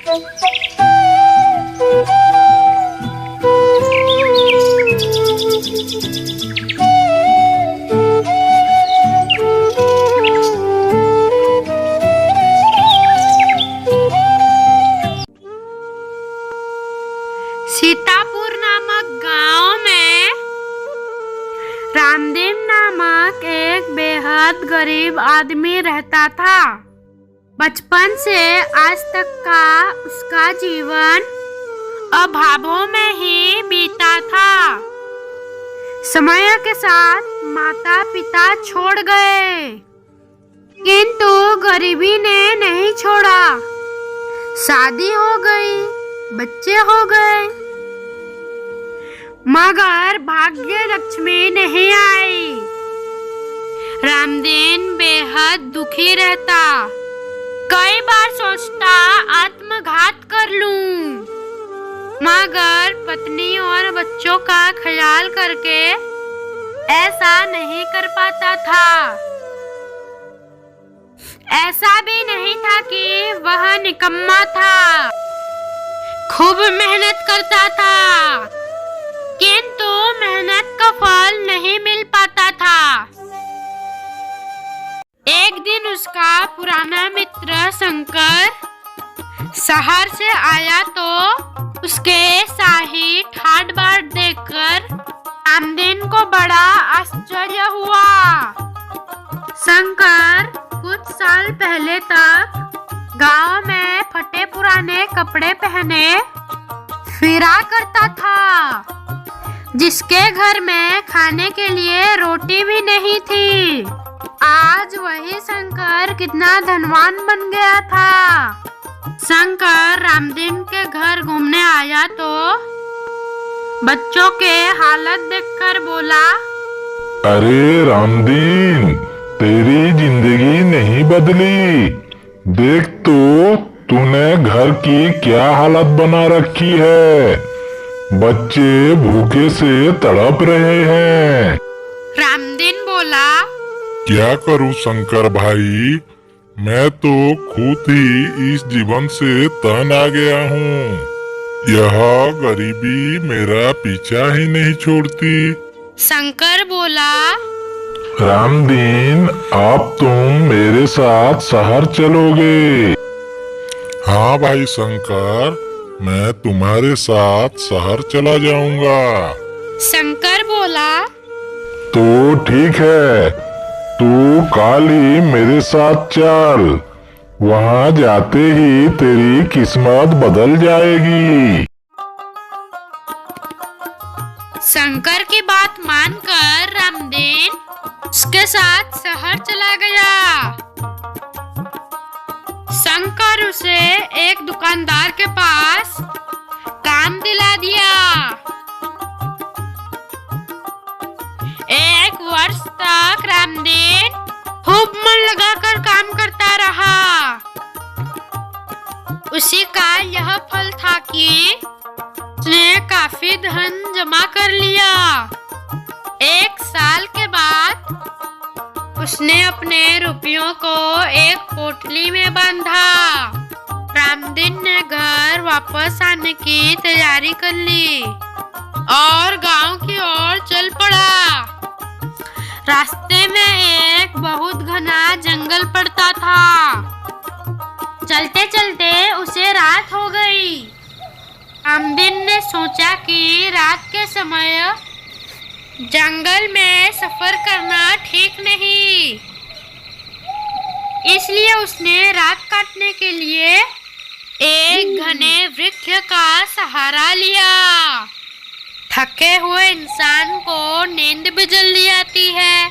सीतापुर नामक गांव में रामदीन नामक एक बेहद गरीब आदमी रहता था। बचपन से आज तक का उसका जीवन अभावों में ही बीता था। समय के साथ माता पिता छोड़ गए, किंतु गरीबी ने नहीं छोड़ा। शादी हो गई, बच्चे हो गए, मगर भाग्य लक्ष्मी नहीं आई। रामदीन बेहद दुखी रहता। कई बार सोचता आत्मघात कर लूं, मगर पत्नी और बच्चों का ख्याल करके ऐसा नहीं कर पाता था। ऐसा भी नहीं था कि वह निकम्मा था, खूब मेहनत करता था, किंतु मेहनत का फल नहीं मिल पाता था। एक दिन उसका पुराना मित्र शंकर शहर से आया तो उसके शाही ठाट बाट देखकर रामदीन को बड़ा आश्चर्य हुआ। शंकर कुछ साल पहले तक गांव में फटे पुराने कपड़े पहने फिरा करता था, जिसके घर में खाने के लिए रोटी भी नहीं थी। आज वही शंकर कितना धनवान बन गया था। शंकर रामदीन के घर घूमने आया तो बच्चों के हालत देखकर बोला, अरे रामदीन, तेरी जिंदगी नहीं बदली। देख तो तूने घर की क्या हालत बना रखी है। बच्चे भूखे से तड़प रहे हैं। रामदीन बोला, क्या करूं शंकर भाई, मैं तो खुद ही इस जीवन से तंग आ गया हूँ। यह गरीबी मेरा पीछा ही नहीं छोड़ती। शंकर बोला, रामदीन, अब तुम मेरे साथ शहर चलोगे? हाँ भाई शंकर, मैं तुम्हारे साथ शहर चला जाऊंगा। शंकर बोला, तो ठीक है, तू कल ही मेरे साथ चल। वहाँ जाते ही तेरी किस्मत बदल जाएगी। शंकर की बात मानकर रामदीन उसके साथ शहर चला गया। शंकर उसे एक दुकानदार के पास काम दिला दिया। 1 वर्ष तक रामदीन खूब मन लगाकर काम करता रहा। उसी का यह फल था कि उसने काफी धन जमा कर लिया। 1 साल के बाद उसने अपने रुपयों को एक पोटली में बांधा। रामदीन ने घर वापस आने की तैयारी कर ली और गांव की ओर चल पड़ा। रास्ते में एक बहुत घना जंगल पड़ता था। चलते चलते उसे रात हो गई। रामदीन ने सोचा कि रात के समय जंगल में सफर करना ठीक नहीं, इसलिए उसने रात काटने के लिए एक घने वृक्ष का सहारा लिया। थके हुए इंसान को नींद भी जल्दी आती है।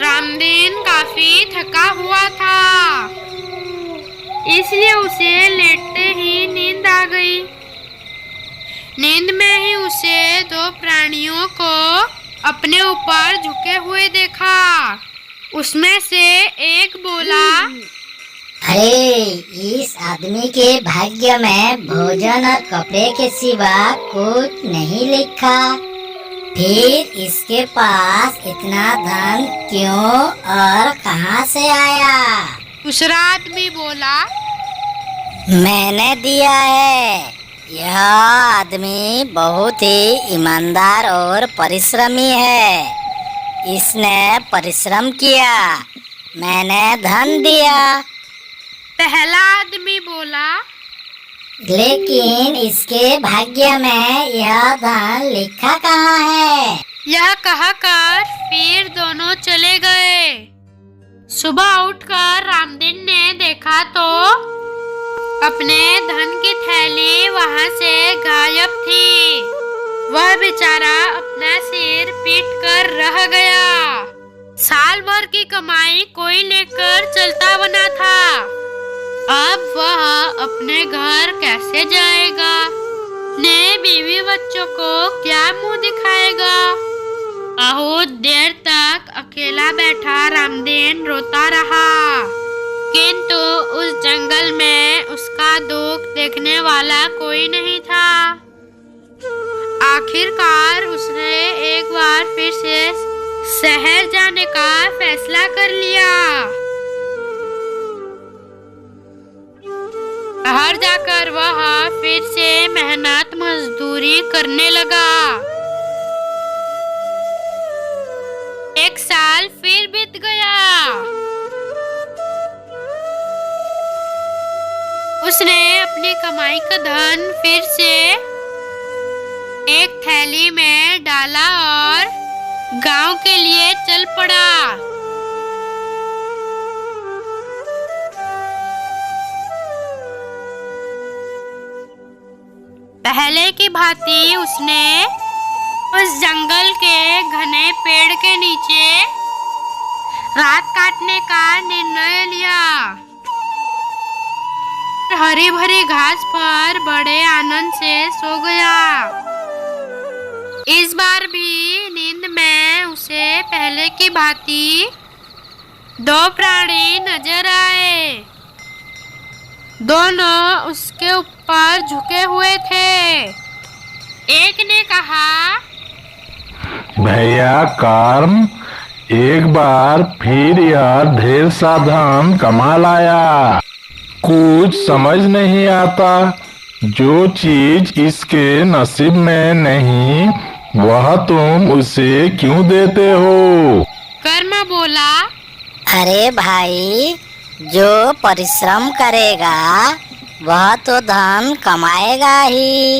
रामदीन काफी थका हुआ था, इसलिए उसे लेटते ही नींद आ गई। नींद में ही उसे 2 प्राणियों को अपने ऊपर झुके हुए देखा। उसमें से एक बोला, अरे, इस आदमी के भाग्य में भोजन और कपड़े के सिवा कुछ नहीं लिखा। फिर इसके पास इतना धन क्यों और कहां से आया? दूसरा आदमी बोला, मैंने दिया है। यह आदमी बहुत ही ईमानदार और परिश्रमी है। इसने परिश्रम किया, मैंने धन दिया। पहला आदमी बोला, लेकिन इसके भाग्य में यह धन लिखा कहाँ है? यह कहकर फिर दोनों चले गए। सुबह उठकर रामदीन ने देखा तो अपने धन की थैली वहां से गायब थी। वह बेचारा अपना सिर पीट कर रह गया। साल भर की कमाई कोई लेकर चलता बना था। अब वह अपने घर कैसे जाएगा? ने बीवी बच्चों को क्या मुंह दिखाएगा? बहुत देर तक अकेला बैठा रामदीन रोता रहा, किंतु उस जंगल में उसका दुख देखने वाला कोई नहीं था। आखिरकार उसने एक बार फिर से शहर जाने का फैसला कर लिया। शहर जाकर वह फिर से मेहनत मजदूरी करने लगा। एक साल फिर बीत गया। उसने अपनी कमाई का धन फिर से एक थैली में डाला और गांव के लिए चल पड़ा। पहले की भांति उसने उस जंगल के घने पेड़ के नीचे रात काटने का निर्णय लिया। हरी भरी घास पर बड़े आनंद से सो गया। इस बार भी नींद में उसे पहले की भांति दो प्राणी नजर आए। दोनों उसके ऊपर झुके हुए थे। एक ने कहा, भैया कर्म, एक बार फिर यह ढेर सा धन कमा लाया। कुछ समझ नहीं आता, जो चीज इसके नसीब में नहीं वह तुम उसे क्यों देते हो? कर्म बोला, अरे भाई, जो परिश्रम करेगा वह तो धन कमाएगा ही।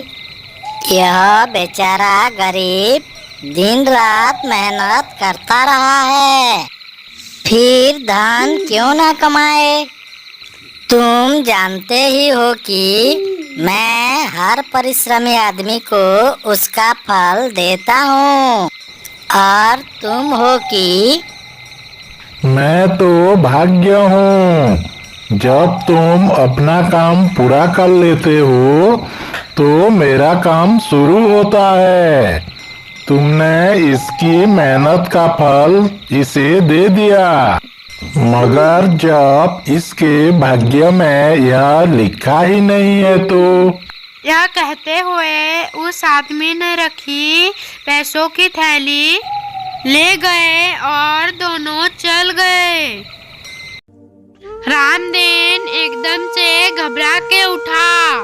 यह बेचारा गरीब दिन रात मेहनत करता रहा है, फिर धन क्यों ना कमाए? तुम जानते ही हो कि मैं हर परिश्रमी आदमी को उसका फल देता हूँ, और तुम हो कि मैं तो भाग्य हूँ। जब तुम अपना काम पूरा कर लेते हो तो मेरा काम शुरू होता है। तुमने इसकी मेहनत का फल इसे दे दिया, मगर जब इसके भाग्य में यह लिखा ही नहीं है तो। यह कहते हुए उस आदमी ने रखी पैसों की थैली ले गए और दोनों चल गए। रामदीन एकदम से घबरा के उठा।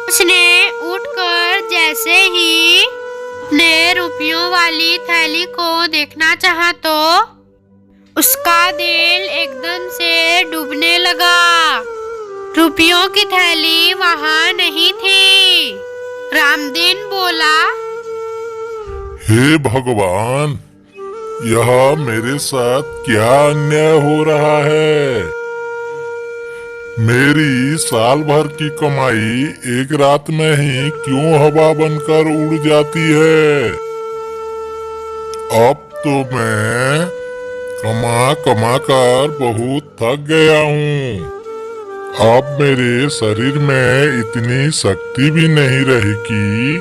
उसने उठकर जैसे ही ने रुपयों वाली थैली को देखना चाहा तो उसका दिल एकदम से डूबने लगा। रुपयों की थैली वहां नहीं थी। रामदीन बोला, हे भगवान, यह मेरे साथ क्या अन्याय हो रहा है? मेरी साल भर की कमाई एक रात में ही क्यों हवा बनकर उड़ जाती है? अब तो मैं कमा कमा कर बहुत थक गया हूँ। अब मेरे शरीर में इतनी शक्ति भी नहीं रही कि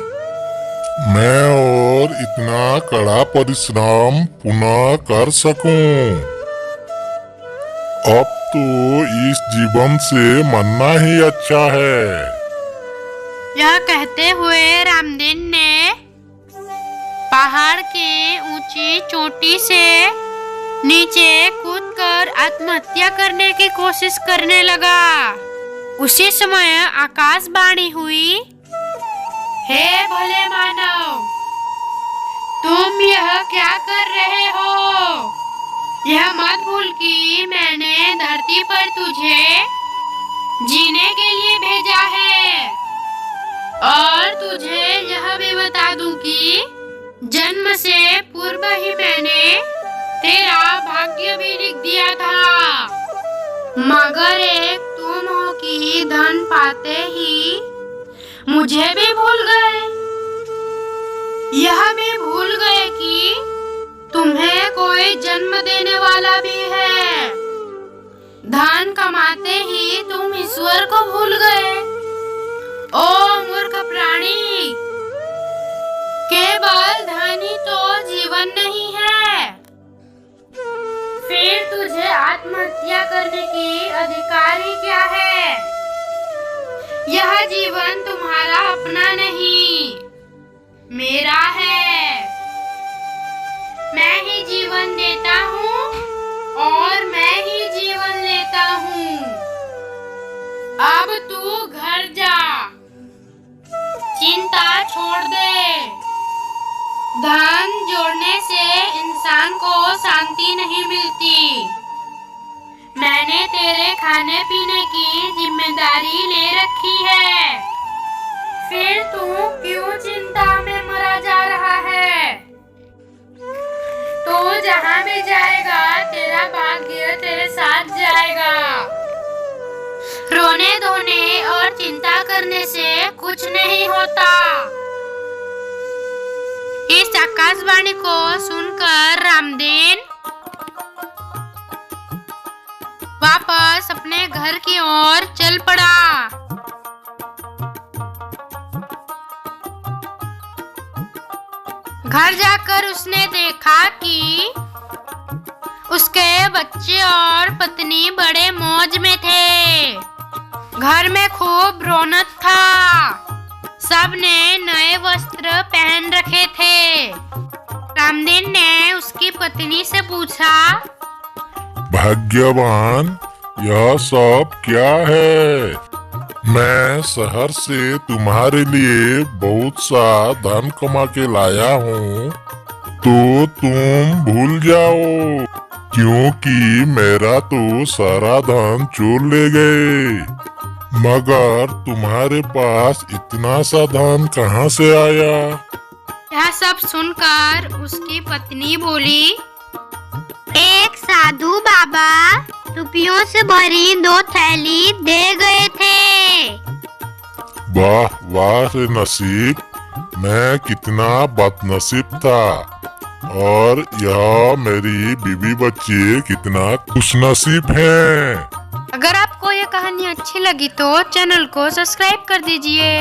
मैं और इतना कड़ा परिश्रम पुनः कर सकूं। अब तो इस जीवन से मरना ही अच्छा है। यह कहते हुए रामदीन ने पहाड़ की ऊंची चोटी से नीचे कूदकर आत्महत्या करने की कोशिश करने लगा। उसी समय आकाशवाणी हुई, हे भले मानव, तुम यह क्या कर रहे हो? यह मत भूल कि मैंने धरती पर तुझे जीने के लिए भेजा है, और तुझे यह भी बता दूं कि जन्म से पूर्व ही मैंने तेरा भाग्य भी लिख दिया था। मगर एक तुम हो कि धन पाते ही मुझे भी भूल गए। यह भी भूल गए कि तुम्हें कोई जन्म देने वाला भी है। धन कमाते ही तुम ईश्वर को भूल गए। ओ मूर्ख प्राणी, केवल धन ही तो जीवन नहीं है। फिर तुझे आत्महत्या करने की अधिकार ही क्या है? यह जीवन तुम्हारा अपना नहीं, मेरा है। मैं ही जीवन देता हूँ और मैं ही जीवन लेता हूँ। अब तू घर जा, चिंता छोड़ दे। धन जोड़ने से इंसान को शांति नहीं मिलती। मैंने तेरे खाने पीने की जिम्मेदारी ले रखी है, फिर तू क्यों चिंता में मरा जा रहा है? तो जहाँ भी जाएगा तेरा भाग्य तेरे साथ जाएगा। रोने धोने और चिंता करने से कुछ नहीं होता। इस आकाशवाणी को सुनकर रामदीन वापस अपने घर की ओर चल पड़ा। घर जाकर उसने देखा कि उसके बच्चे और पत्नी बड़े मौज में थे। घर में खूब रौनक था। सब ने नए वस्त्र पहन रखे थे। रामदीन ने उसकी पत्नी से पूछा, भाग्यवान, यह सब क्या है? मैं शहर से तुम्हारे लिए बहुत सा धन कमा के लाया हूँ, तो तुम भूल जाओ, क्योंकि मेरा तो सारा धन चोर ले गए। मगर तुम्हारे पास इतना सा धन कहाँ से आया? यह सब सुनकर उसकी पत्नी बोली, एक साधु बाबा रुपयों से भरी 2 थैली दे गए थे। वाह वाह रे नसीब, मैं कितना बदनसीब था, और यह मेरी बीवी बच्चे कितना खुशनसीब हैं। अगर आपको ये कहानी अच्छी लगी तो चैनल को सब्सक्राइब कर दीजिए।